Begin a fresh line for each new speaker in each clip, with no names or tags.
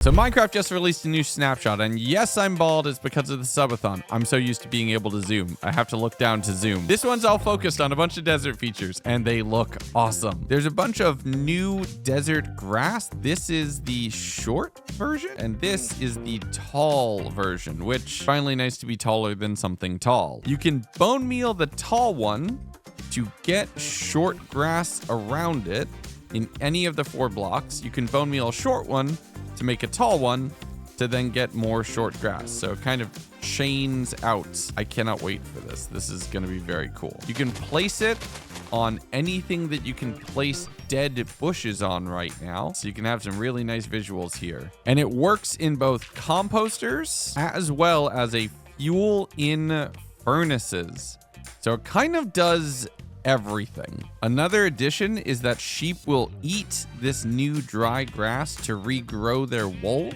So Minecraft just released a new snapshot, and yes, I'm bald. It's because of the subathon. I'm so used to being able to zoom. I have to look down to zoom. This one's all focused on a bunch of desert features, and they look awesome. There's a bunch of new desert grass. This is the short version, and this is the tall version, which finally nice to be taller than something tall. You can bone meal the tall one to get short grass around it in any of the 4 blocks. You can bone meal a short one to make a tall one to then get more short grass. So it kind of chains out. I cannot wait for this. This is going to be very cool. You can place it on anything that you can place dead bushes on right now. So you can have some really nice visuals here. And it works in both composters as well as a fuel in furnaces. So it kind of does everything. Another addition is that sheep will eat this new dry grass to regrow their wool.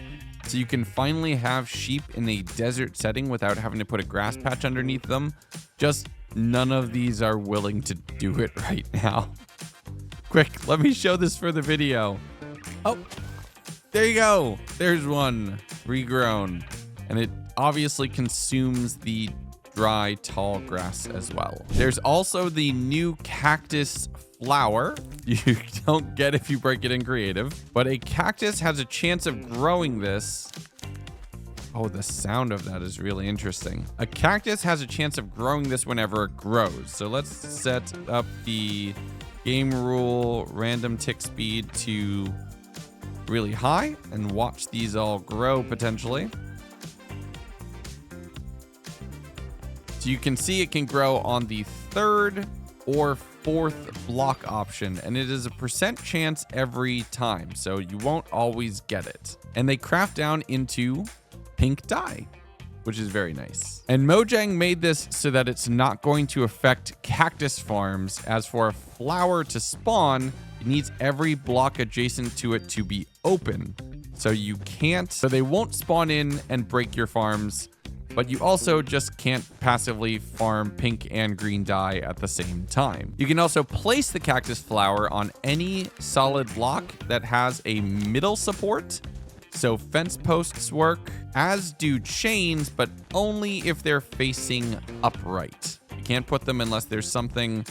So you can finally have sheep in a desert setting without having to put a grass patch underneath them. Just none of these are willing to do it right now. Quick, let me show this for the video. Oh, there you go. There's one regrown. And it obviously consumes the dry, tall grass as well. There's also the new Cactus Flower. You don't get if you break it in creative, but a cactus has a chance of growing this. Oh, the sound of that is really interesting. A cactus has a chance of growing this whenever it grows. So let's set up the game rule random tick speed to really high and watch these all grow potentially. So you can see it can grow on the 3rd or 4th block option, and it is a % chance every time, so you won't always get it. And they craft down into pink dye, which is very nice. And Mojang made this so that it's not going to affect cactus farms. As for a flower to spawn, it needs every block adjacent to it to be open. So you can't, so they won't spawn in and break your farms, but you also just can't passively farm pink and green dye at the same time. You can also place the cactus flower on any solid block that has a middle support. So fence posts work, as do chains, but only if they're facing upright. You can't put them unless there's something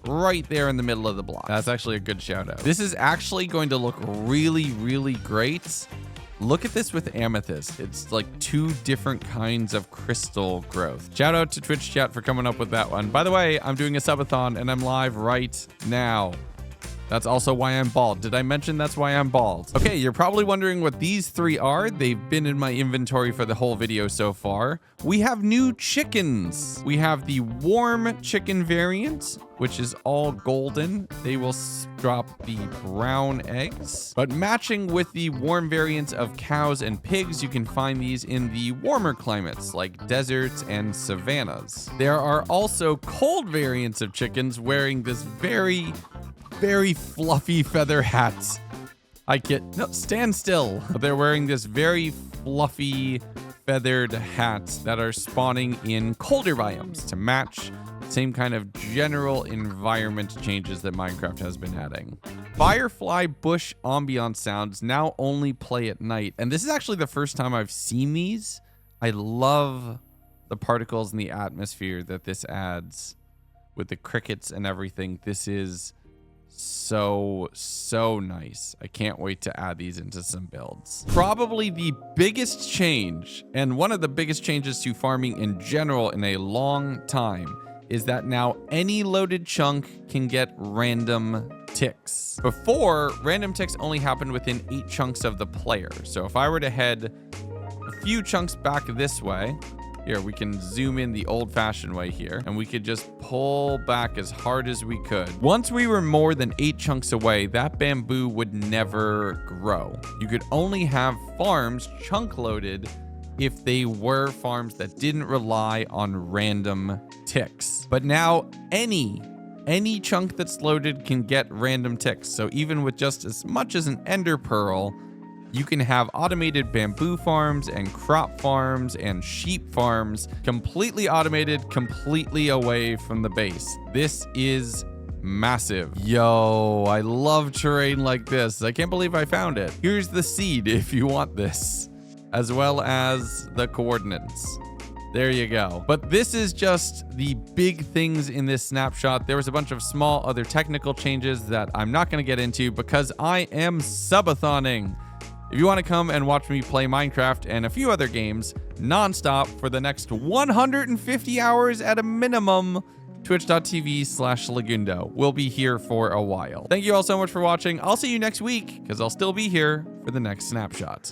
right there in the middle of the block. That's actually a good shout out. This is actually going to look really, really great. Look at this with amethyst. It's like 2 different kinds of crystal growth. Shout out to Twitch chat for coming up with that one. By the way, I'm doing a subathon and I'm live right now. That's also why I'm bald. Did I mention that's why I'm bald? Okay, you're probably wondering what these 3 are. They've been in my inventory for the whole video so far. We have new chickens. We have the warm chicken variant, which is all golden. They will drop the brown eggs. But matching with the warm variants of cows and pigs, you can find these in the warmer climates like deserts and savannas. There are also cold variants of chickens wearing this very fluffy feather hats. No, stand still. They're wearing this very fluffy feathered hats that are spawning in colder biomes to match the same kind of general environment changes that Minecraft has been adding. Firefly bush ambiance sounds now only play at night. And this is actually the first time I've seen these. I love the particles in the atmosphere that this adds with the crickets and everything. This is so nice. I can't wait to add these into some builds. Probably the biggest change, and one of the biggest changes to farming in general in a long time, is that now any loaded chunk can get random ticks. Before, random ticks only happened within 8 chunks of the player. So if I were to head a few chunks back this way, here, we can zoom in the old-fashioned way here, and we could just pull back as hard as we could. Once we were more than 8 chunks away, that bamboo would never grow. You could only have farms chunk-loaded if they were farms that didn't rely on random ticks. But now, any chunk that's loaded can get random ticks. So even with just as much as an ender pearl, you can have automated bamboo farms and crop farms and sheep farms completely automated, completely away from the base. This is massive. Yo, I love terrain like this. I can't believe I found it. Here's the seed if you want this, as well as the coordinates. There you go. But this is just the big things in this snapshot. There was a bunch of small other technical changes that I'm not going to get into because I am subathoning. If you want to come and watch me play Minecraft and a few other games nonstop for the next 150 hours at a minimum, twitch.tv/Lagundo. We'll be here for a while. Thank you all so much for watching. I'll see you next week because I'll still be here for the next snapshot.